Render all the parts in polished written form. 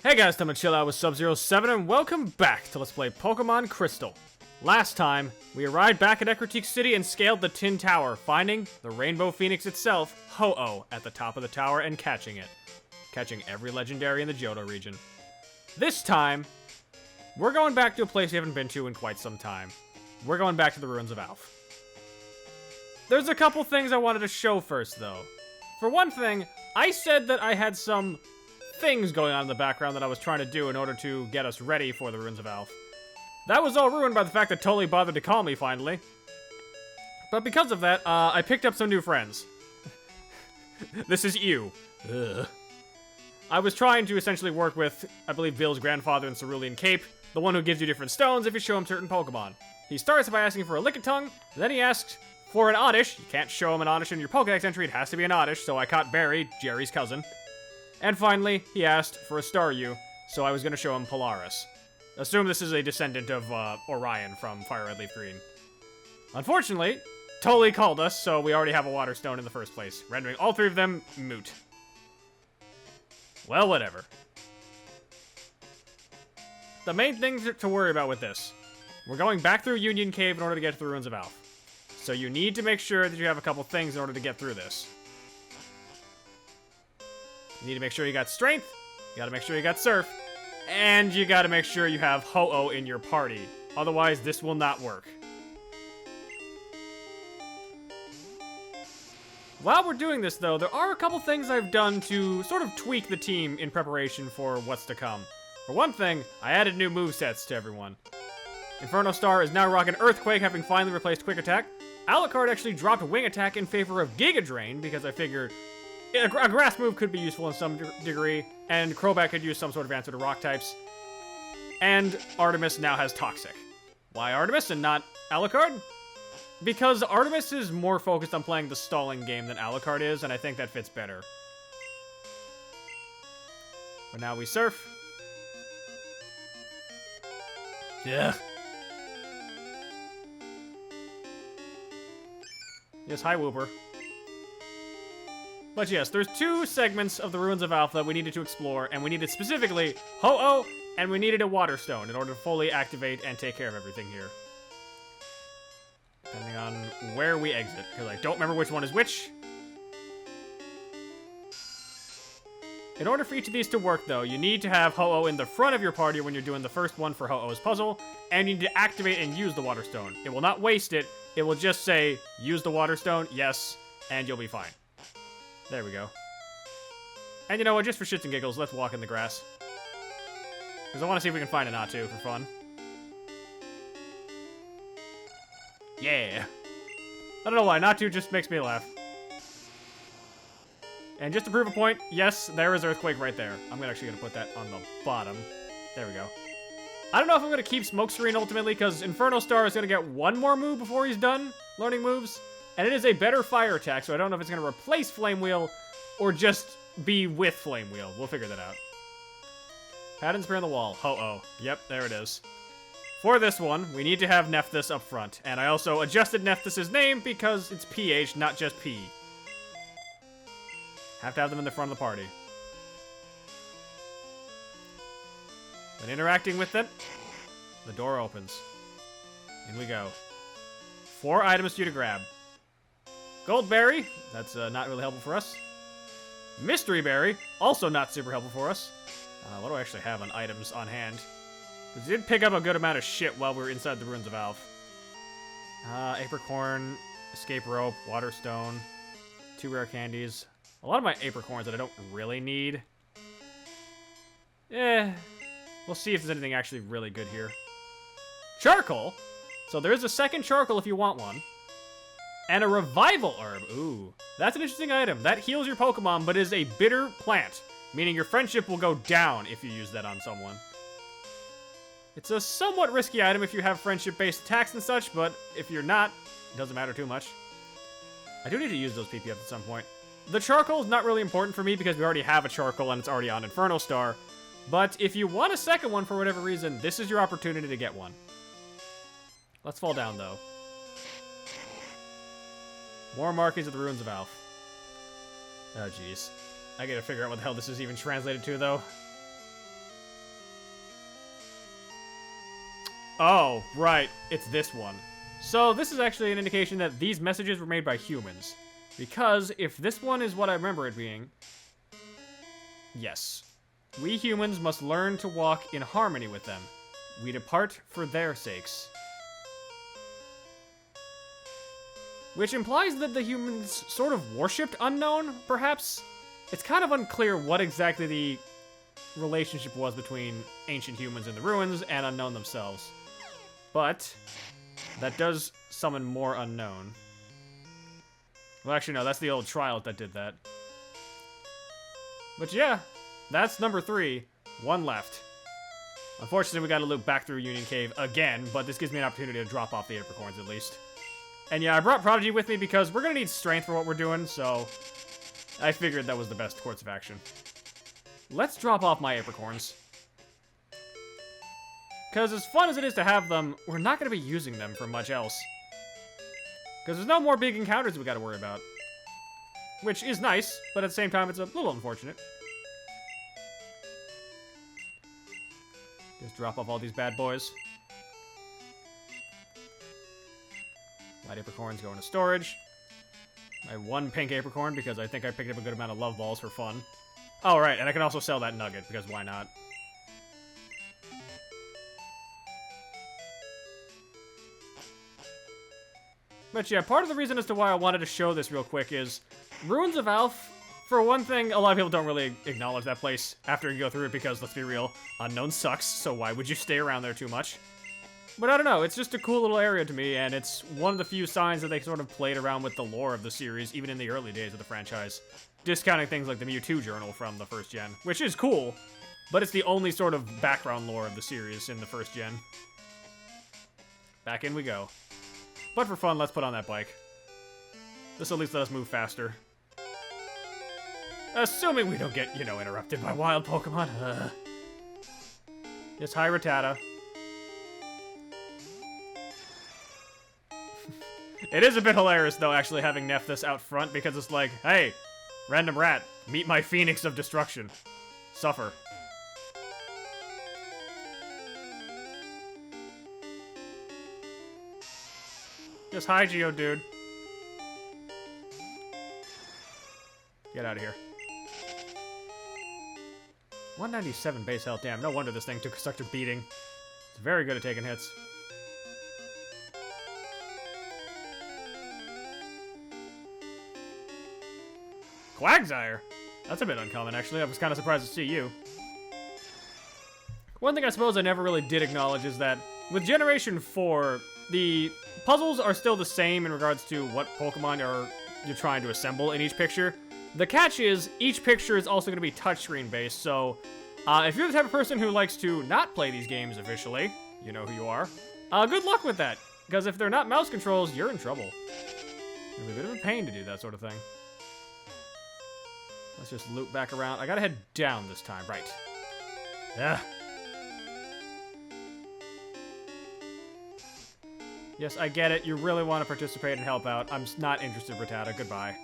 Hey guys, time to chill out with Sub-07 and welcome back to Let's Play Pokemon Crystal. Last time, we arrived back at Ecruteak City and scaled the Tin Tower, finding the Rainbow Phoenix itself, Ho-Oh, at the top of the tower and catching it. Catching every legendary in the Johto region. This time, we're going back to a place we haven't been to in quite some time. We're going back to the Ruins of Alph. There's a couple things I wanted to show first, though. For one thing, I said that I had some things going on in the background that I was trying to do in order to get us ready for the Ruins of Alph. That was all ruined by the fact that Totally bothered to call me, finally. But because of that, I picked up some new friends. This is you. Ugh. I was trying to essentially work with, I believe, Bill's grandfather in Cerulean Cape, the one who gives you different stones if you show him certain Pokemon. He starts by asking for a Lickitung, then he asks for an Oddish. You can't show him an Oddish in your Pokedex entry, it has to be an Oddish, so I caught Barry, Jerry's cousin. And finally, he asked for a Staryu, so I was going to show him Polaris. Assume this is a descendant of Orion from Fire Red Leaf Green. Unfortunately, Totally called us, so we already have a Water Stone in the first place, rendering all three of them moot. Well, whatever. The main thing to worry about with this, we're going back through Union Cave in order to get to the Ruins of Alph. So you need to make sure that you have a couple things in order to get through this. You need to make sure you got Strength, you gotta make sure you got Surf, and you gotta make sure you have Ho-Oh in your party. Otherwise, this will not work. While we're doing this, though, there are a couple things I've done to sort of tweak the team in preparation for what's to come. For one thing, I added new movesets to everyone. Inferno Star is now rocking Earthquake, having finally replaced Quick Attack. Alucard actually dropped Wing Attack in favor of Giga Drain, because I figured a grass move could be useful in some degree, and Crobat could use some sort of answer to rock types. And Artemis now has Toxic. Why Artemis and not Alucard? Because Artemis is more focused on playing the stalling game than Alucard is, and I think that fits better. But now we Surf. Yeah. Yes, hi Wooper. But yes, there's two segments of the Ruins of Alpha that we needed to explore, and we needed specifically Ho-Oh, and we needed a Water Stone in order to fully activate and take care of everything here. Depending on where we exit, because I don't remember which one is which. In order for each of these to work, though, you need to have Ho-Oh in the front of your party when you're doing the first one for Ho-Oh's puzzle, and you need to activate and use the Water Stone. It will not waste it, it will just say, use the Water Stone, yes, and you'll be fine. There we go. And you know what, just for shits and giggles, let's walk in the grass. Because I want to see if we can find a Natu for fun. Yeah. I don't know why, Natu just makes me laugh. And just to prove a point, yes, there is Earthquake right there. I'm actually going to put that on the bottom. There we go. I don't know if I'm going to keep Smoke Screen ultimately, because Inferno Star is going to get one more move before he's done learning moves. And it is a better fire attack, so I don't know if it's going to replace Flame Wheel or just be with Flame Wheel. We'll figure that out. Pattern Spear on the wall. Ho-Oh. Yep, there it is. For this one, we need to have Nephthys up front. And I also adjusted Nephthys' name because it's PH, not just P. Have to have them in the front of the party. Then interacting with them, the door opens. In we go. 4 items for you to grab. Goldberry, that's not really helpful for us. Mystery Berry, also not super helpful for us. What do I actually have on items on hand? Because we did pick up a good amount of shit while we were inside the Ruins of Alph. Apricorn, Escape Rope, Water Stone, 2 rare candies. A lot of my apricorns that I don't really need. We'll see if there's anything actually really good here. Charcoal! So there is a second charcoal if you want one. And a revival herb. Ooh, that's an interesting item. That heals your Pokemon, but is a bitter plant. Meaning your friendship will go down if you use that on someone. It's a somewhat risky item if you have friendship-based attacks and such, but if you're not, it doesn't matter too much. I do need to use those PPFs at some point. The charcoal is not really important for me because we already have a charcoal and it's already on Inferno Star. But if you want a second one for whatever reason, this is your opportunity to get one. Let's fall down, though. More markings of the Ruins of Alph. Oh, jeez. I gotta figure out what the hell this is even translated to, though. Oh, right. It's this one. So this is actually an indication that these messages were made by humans. Because if this one is what I remember it being... Yes. We humans must learn to walk in harmony with them. We depart for their sakes. Which implies that the humans sort of worshipped Unknown, perhaps? It's kind of unclear what exactly the relationship was between ancient humans in the ruins and Unknown themselves. But that does summon more Unknown. Well, actually, no, that's the old trial that did that. But yeah, that's number 3. 1 left. Unfortunately, we gotta loop back through Union Cave again, but this gives me an opportunity to drop off the apricorns at least. And yeah, I brought Prodigy with me because we're gonna need strength for what we're doing, so I figured that was the best course of action. Let's drop off my apricorns. Because as fun as it is to have them, we're not gonna be using them for much else. Because there's no more big encounters we gotta worry about. Which is nice, but at the same time, it's a little unfortunate. Just drop off all these bad boys. White apricorns go into storage. My 1 pink apricorn, because I think I picked up a good amount of love balls for fun. Oh, right, and I can also sell that nugget, because why not? But yeah, part of the reason as to why I wanted to show this real quick is Ruins of Alph, for one thing, a lot of people don't really acknowledge that place after you go through it because, let's be real, Unknown sucks, so why would you stay around there too much? But I don't know, it's just a cool little area to me, and it's one of the few signs that they sort of played around with the lore of the series, even in the early days of the franchise. Discounting things like the Mewtwo Journal from the first gen, which is cool, but it's the only sort of background lore of the series in the first gen. Back in we go. But for fun, let's put on that bike. This'll at least let us move faster. Assuming we don't get, you know, interrupted by wild Pokemon. Just hi, Rattata. It is a bit hilarious, though, actually having Nephthys out front, because it's like, hey, random rat, meet my Phoenix of Destruction. Suffer. Just hi, Geodude. Get out of here. 197 base health. Damn, no wonder this thing took such a beating. It's very good at taking hits. Quagsire? That's a bit uncommon, actually. I was kind of surprised to see you. One thing I suppose I never really did acknowledge is that with Generation 4, the puzzles are still the same in regards to what Pokemon you're trying to assemble in each picture. The catch is, each picture is also going to be touchscreen based, so if you're the type of person who likes to not play these games officially, you know who you are, good luck with that, because if they're not mouse controls, you're in trouble. It'll be a bit of a pain to do that sort of thing. Let's just loop back around. I gotta head down this time, right. Yeah. Yes, I get it. You really want to participate and help out. I'm not interested, Rattata. Goodbye.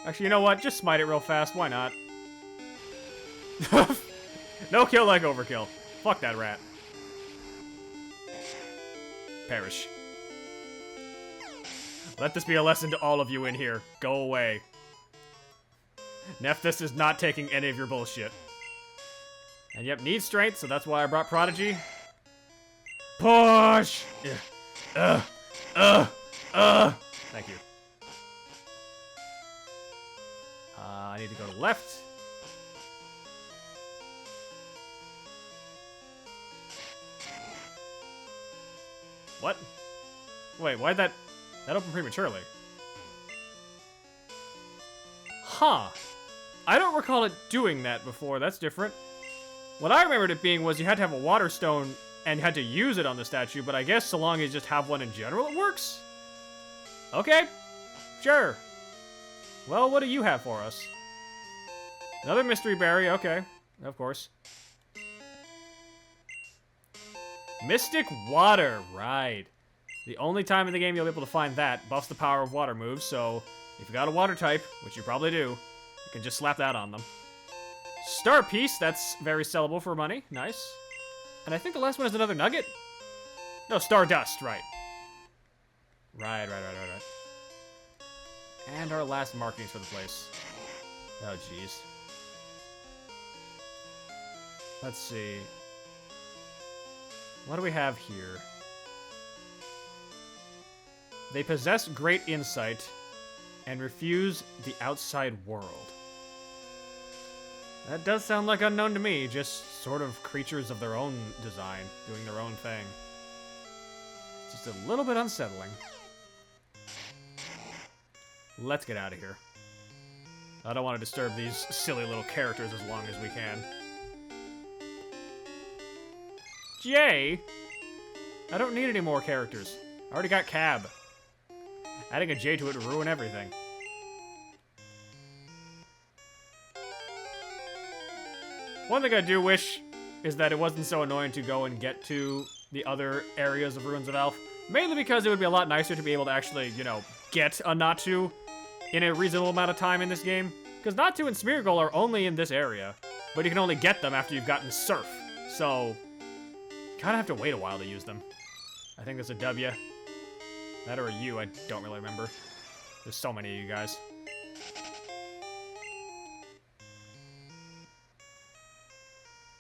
Actually, you know what? Just smite it real fast. Why not? No kill like overkill. Fuck that rat. Perish. Let this be a lesson to all of you in here. Go away. Nephthys is not taking any of your bullshit. And yep, needs strength, so that's why I brought Prodigy. Push! Thank you. I need to go to left. What? Wait, why'd that open prematurely? Huh. I don't recall it doing that before. That's different. What I remembered it being was you had to have a water stone and had to use it on the statue, but I guess so long as you just have one in general, it works? Okay. Sure. Well, what do you have for us? Another mystery berry. Okay. Of course. Mystic Water. Right. The only time in the game you'll be able to find that buffs the power of water moves, so if you got a water type, which you probably do, you can just slap that on them. Star Piece, that's very sellable for money. Nice. And I think the last one is another nugget. No, Stardust, right. Right. And our last markings for the place. Oh, jeez. Let's see. What do we have here? They possess great insight and refuse the outside world. That does sound like unknown to me, just sort of creatures of their own design, doing their own thing. Just a little bit unsettling. Let's get out of here. I don't want to disturb these silly little characters as long as we can. Jay! I don't need any more characters. I already got Cab. Adding a J to it would ruin everything. One thing I do wish is that it wasn't so annoying to go and get to the other areas of Ruins of Elf. Mainly because it would be a lot nicer to be able to actually, you know, get a Natu in a reasonable amount of time in this game. Because Natu and Smeargle are only in this area, but you can only get them after you've gotten Surf. So, you kind of have to wait a while to use them. I think that's a W. That or a U, I don't really remember. There's so many of you guys.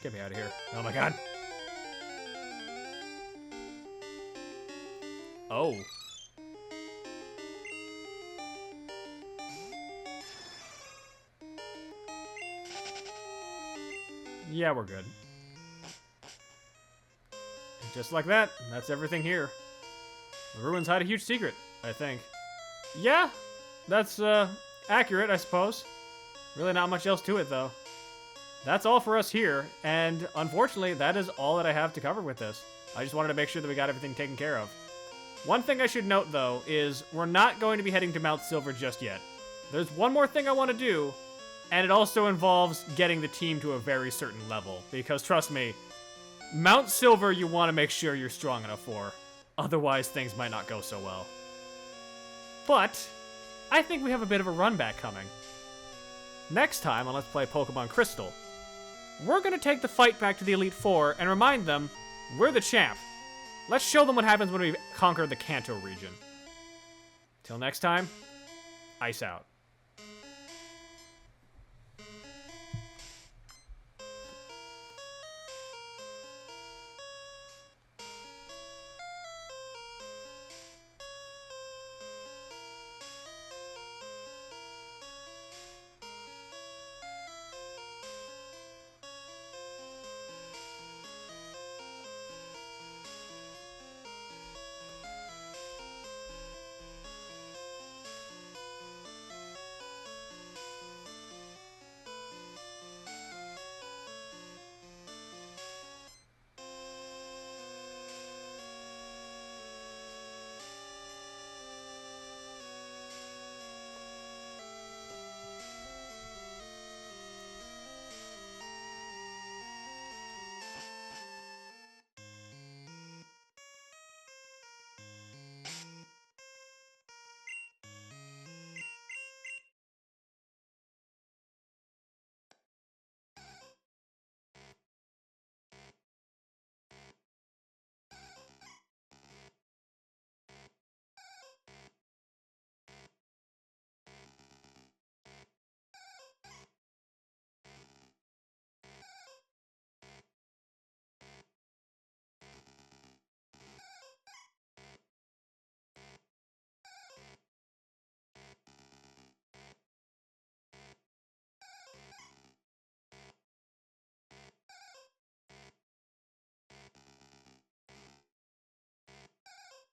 Get me out of here. Oh my god. Oh. Yeah, we're good. Just like that, that's everything here. The ruins hide a huge secret, I think. Yeah, that's accurate, I suppose. Really not much else to it, though. That's all for us here, and unfortunately, that is all that I have to cover with this. I just wanted to make sure that we got everything taken care of. One thing I should note, though, is we're not going to be heading to Mount Silver just yet. There's one more thing I want to do, and it also involves getting the team to a very certain level, because trust me, Mount Silver you want to make sure you're strong enough for. Otherwise, things might not go so well. But, I think we have a bit of a run back coming. Next time on Let's Play Pokemon Crystal, we're going to take the fight back to the Elite Four and remind them we're the champ. Let's show them what happens when we conquer the Kanto region. Till next time, ice out.